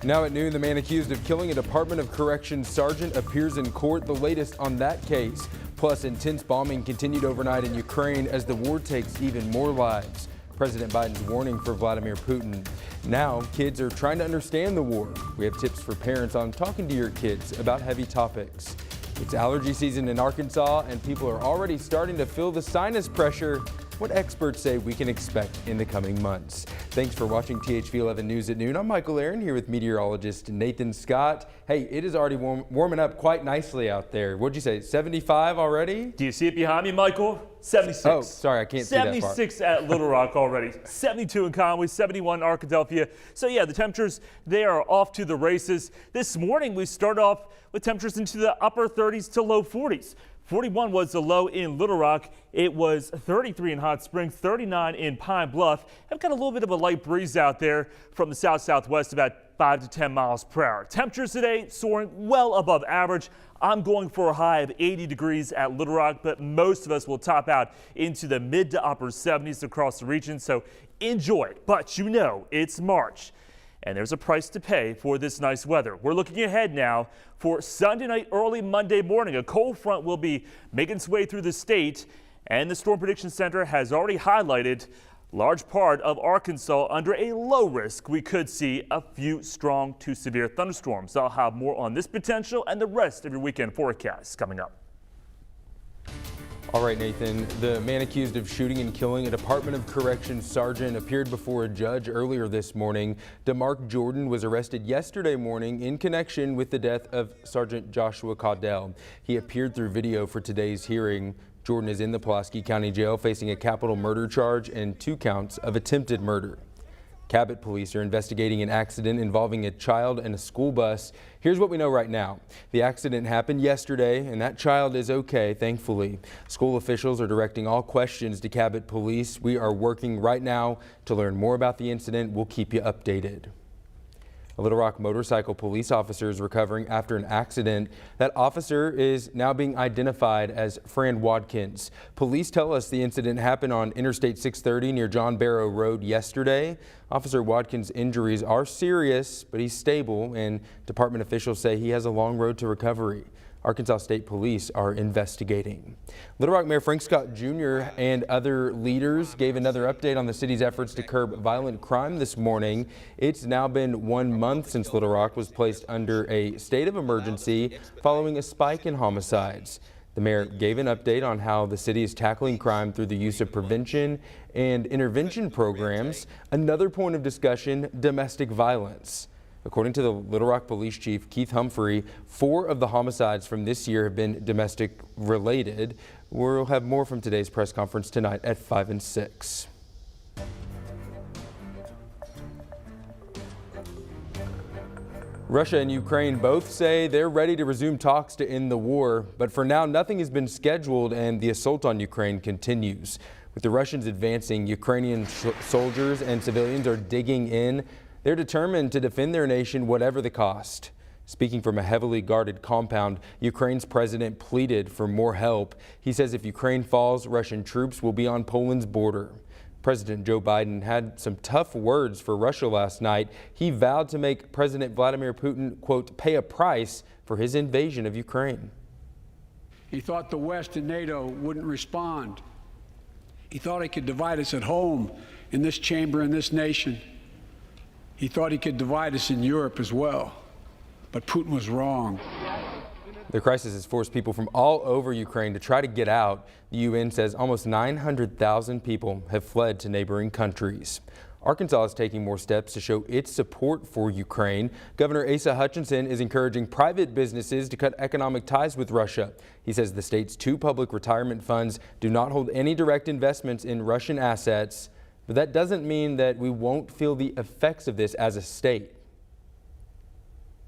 Now at noon, the man accused of killing a Department of Corrections sergeant appears in court. The latest on that case. Plus, intense bombing continued overnight in Ukraine as the war takes even more lives. President Biden's warning for Vladimir Putin. Now, kids are trying to understand the war. We have tips for parents on talking to your kids about heavy topics. It's allergy season in Arkansas, and people are already starting to feel the sinus pressure. What experts say we can expect in the coming months. Thanks for watching THV 11 News at Noon. I'm Michael Aaron here with meteorologist Nathan Scott. Hey, it is already warming up quite nicely out there. What'd you say, 75 already? Do you see it behind me, Michael? 76. Oh, sorry, I can't see that far. 76 at Little Rock already. 72 in Conway, 71 in Arkadelphia. So yeah, the temperatures, they are off to the races. This morning we start off with temperatures into the upper 30s to low 40s. 41 was the low in Little Rock. It was 33 in Hot Springs, 39 in Pine Bluff. I've got a little bit of a light breeze out there from the south-southwest, about 5 to 10 miles per hour. Temperatures today soaring well above average. I'm going for a high of 80 degrees at Little Rock, but most of us will top out into the mid to upper 70s across the region. So enjoy. But you know, it's March. And there's a price to pay for this nice weather. We're looking ahead now for Sunday night, early Monday morning. A cold front will be making its way through the state, and the Storm Prediction Center has already highlighted large part of Arkansas under a low risk. We could see a few strong to severe thunderstorms. I'll have more on this potential and the rest of your weekend forecast coming up. All right, Nathan, the man accused of shooting and killing a Department of Corrections sergeant appeared before a judge earlier this morning. DeMark Jordan was arrested yesterday morning in connection with the death of Sergeant Joshua Caudell. He appeared through video for today's hearing. Jordan is in the Pulaski County Jail facing a capital murder charge and 2 counts of attempted murder. Cabot police are investigating an accident involving a child and a school bus. Here's what we know right now. The accident happened yesterday, and that child is okay, thankfully. School officials are directing all questions to Cabot police. We are working right now to learn more about the incident. We'll keep you updated. A Little Rock motorcycle police officer is recovering after an accident. That officer is now being identified as Fran Watkins. Police tell us the incident happened on Interstate 630 near John Barrow Road yesterday. Officer Watkins' injuries are serious, but he's stable, and department officials say he has a long road to recovery. Arkansas State Police are investigating. Little Rock Mayor Frank Scott Jr. and other leaders gave another update on the city's efforts to curb violent crime this morning. It's now been 1 month since Little Rock was placed under a state of emergency following a spike in homicides. The mayor gave an update on how the city is tackling crime through the use of prevention and intervention programs. Another point of discussion, domestic violence. According to the Little Rock Police Chief, Keith Humphrey, 4 of the homicides from this year have been domestic related. We'll have more from today's press conference tonight at 5 and 6. Russia and Ukraine both say they're ready to resume talks to end the war, but for now nothing has been scheduled and the assault on Ukraine continues. With the Russians advancing, Ukrainian soldiers and civilians are digging in. They're determined to defend their nation whatever the cost. Speaking from a heavily guarded compound, Ukraine's president pleaded for more help. He says if Ukraine falls, Russian troops will be on Poland's border. President Joe Biden had some tough words for Russia last night. He vowed to make President Vladimir Putin, quote, pay a price for his invasion of Ukraine. He thought the West and NATO wouldn't respond. He thought he could divide us at home, in this chamber, in this nation. He thought he could divide us in Europe as well, but Putin was wrong. The crisis has forced people from all over Ukraine to try to get out. The UN says almost 900,000 people have fled to neighboring countries. Arkansas is taking more steps to show its support for Ukraine. Governor Asa Hutchinson is encouraging private businesses to cut economic ties with Russia. He says the state's 2 public retirement funds do not hold any direct investments in Russian assets. But that doesn't mean that we won't feel the effects of this as a state.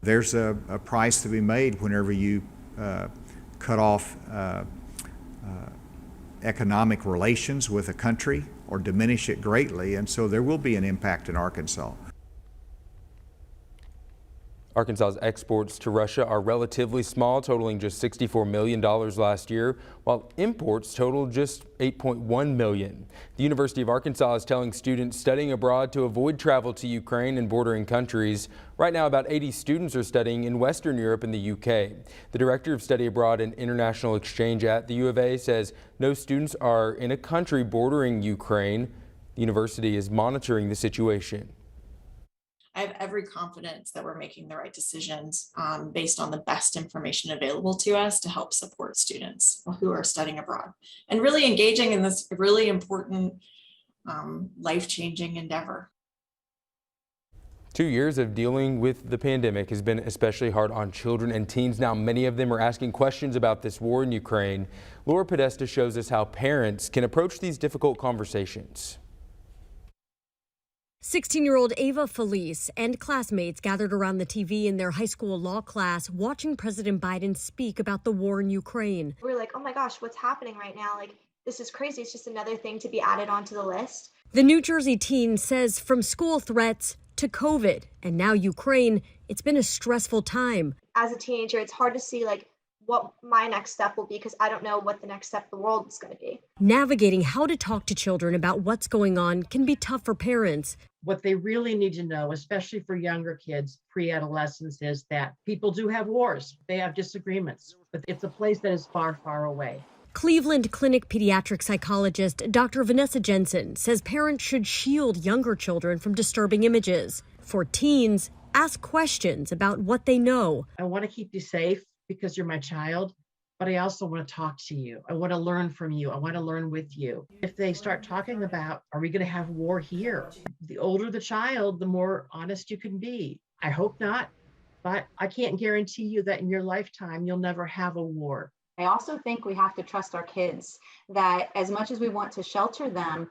There's a price to be made whenever you cut off economic relations with a country or diminish it greatly, and so there will be an impact in Arkansas. Arkansas's exports to Russia are relatively small, totaling just $64 million last year, while imports totaled just $8.1 million. The University of Arkansas is telling students studying abroad to avoid travel to Ukraine and bordering countries. Right now, about 80 students are studying in Western Europe and the UK. The director of Study Abroad and International Exchange at the U of A says no students are in a country bordering Ukraine. The university is monitoring the situation. I have every confidence that we're making the right decisions based on the best information available to us to help support students who are studying abroad and really engaging in this really important life-changing endeavor. 2 years of dealing with the pandemic has been especially hard on children and teens. Now, many of them are asking questions about this war in Ukraine. Laura Podesta shows us how parents can approach these difficult conversations. 16-year-old Ava Felice and classmates gathered around the TV in their high school law class watching President Biden speak about the war in Ukraine. We're like, oh my gosh, what's happening right now? Like, this is crazy. It's just another thing to be added onto the list. The New Jersey teen says from school threats to COVID and now Ukraine, it's been a stressful time. As a teenager, it's hard to see like what my next step will be because I don't know what the next step of the world is going to be. Navigating how to talk to children about what's going on can be tough for parents. What they really need to know, especially for younger kids, pre-adolescents, is that people do have wars. They have disagreements, but it's a place that is far, far away. Cleveland Clinic pediatric psychologist Dr. Vanessa Jensen says parents should shield younger children from disturbing images. For teens, ask questions about what they know. I want to keep you safe because you're my child, but I also want to talk to you. I want to learn from you. I want to learn with you. If they start talking about, are we going to have war here? The older the child, the more honest you can be. I hope not, but I can't guarantee you that in your lifetime, you'll never have a war. I also think we have to trust our kids that as much as we want to shelter them,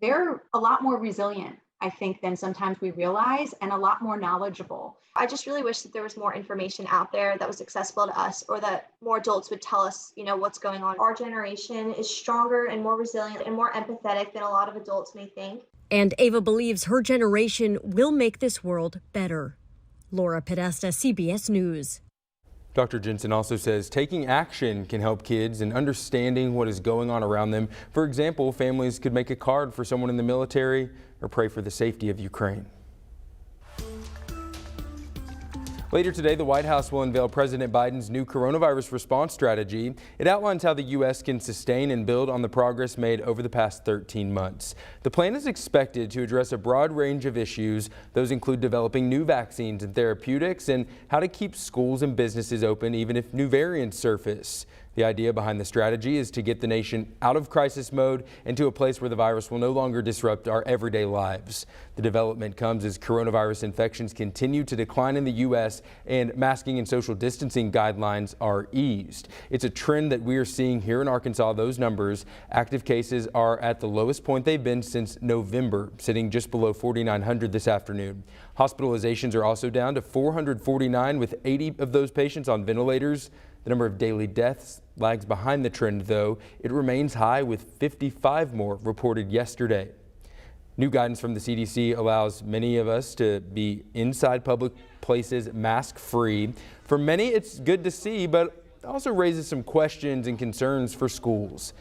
they're a lot more resilient, I think, than sometimes we realize, and a lot more knowledgeable. I just really wish that there was more information out there that was accessible to us, or that more adults would tell us, what's going on. Our generation is stronger and more resilient and more empathetic than a lot of adults may think. And Ava believes her generation will make this world better. Laura Podesta, CBS News. Dr. Jensen also says taking action can help kids in understanding what is going on around them. For example, families could make a card for someone in the military or pray for the safety of Ukraine. Later today, the White House will unveil President Biden's new coronavirus response strategy. It outlines how the U.S. can sustain and build on the progress made over the past 13 months. The plan is expected to address a broad range of issues. Those include developing new vaccines and therapeutics and how to keep schools and businesses open even if new variants surface. The idea behind the strategy is to get the nation out of crisis mode and to a place where the virus will no longer disrupt our everyday lives. The development comes as coronavirus infections continue to decline in the U.S. and masking and social distancing guidelines are eased. It's a trend that we are seeing here in Arkansas. Those numbers, active cases are at the lowest point they've been since November, sitting just below 4,900 this afternoon. Hospitalizations are also down to 449 with 80 of those patients on ventilators. The number of daily deaths lags behind the trend, though. It remains high with 55 more reported yesterday. New guidance from the CDC allows many of us to be inside public places mask-free. For many, it's good to see, but it also raises some questions and concerns for schools.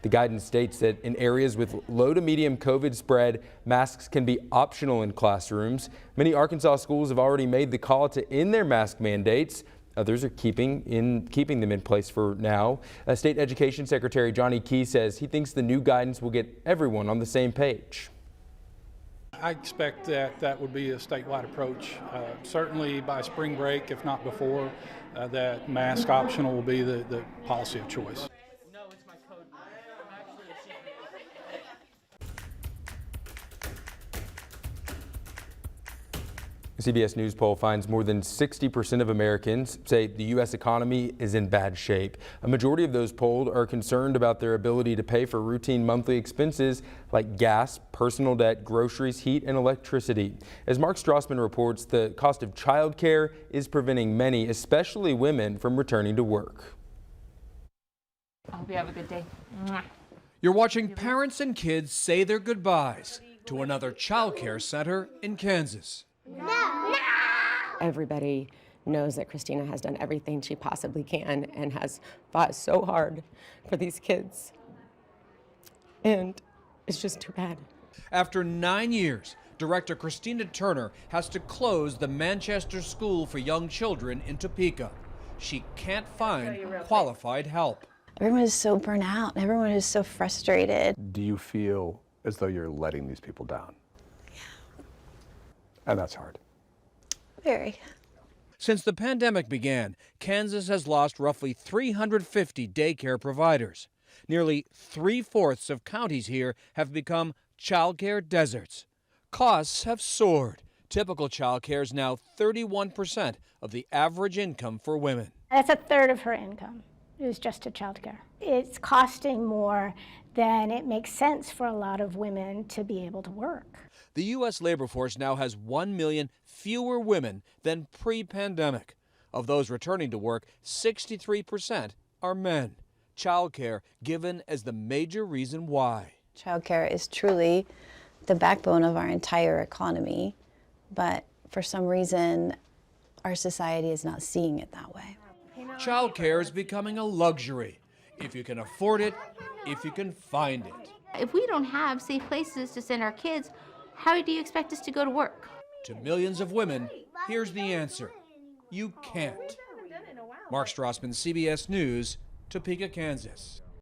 The guidance states that in areas with low to medium COVID spread, masks can be optional in classrooms. Many Arkansas schools have already made the call to end their mask mandates. Others are keeping them in place for now. State Education Secretary Johnny Key says he thinks the new guidance will get everyone on the same page. I expect that would be a statewide approach. Certainly by spring break, if not before, that mask optional will be the policy of choice. A CBS News poll finds more than 60% of Americans say the U.S. economy is in bad shape. A majority of those polled are concerned about their ability to pay for routine monthly expenses like gas, personal debt, groceries, heat, and electricity. As Mark Strassman reports, the cost of childcare is preventing many, especially women, from returning to work. I hope you have a good day. You're watching parents and kids say their goodbyes to another childcare center in Kansas. No! Everybody knows that Christina has done everything she possibly can and has fought so hard for these kids. And it's just too bad. After 9 years, director Christina Turner has to close the Manchester School for Young Children in Topeka. She can't find qualified help. Everyone is so burnt out. Everyone is so frustrated. Do you feel as though you're letting these people down? Yeah. And that's hard. Very. Since the pandemic began, Kansas has lost roughly 350 daycare providers. Nearly 3/4 of counties here have become childcare deserts. Costs have soared. Typical childcare is now 31% of the average income for women. That's a third of her income is just to childcare. It's costing more than it makes sense for a lot of women to be able to work. The U.S. labor force now has 1 million fewer women than pre-pandemic. Of those returning to work, 63% are men. Childcare given as the major reason why. Childcare is truly the backbone of our entire economy, but for some reason, our society is not seeing it that way. Childcare is becoming a luxury. If you can afford it, if you can find it. If we don't have safe places to send our kids, how do you expect us to go to work? To millions of women, here's the answer. You can't. Mark Strassman, CBS News, Topeka, Kansas.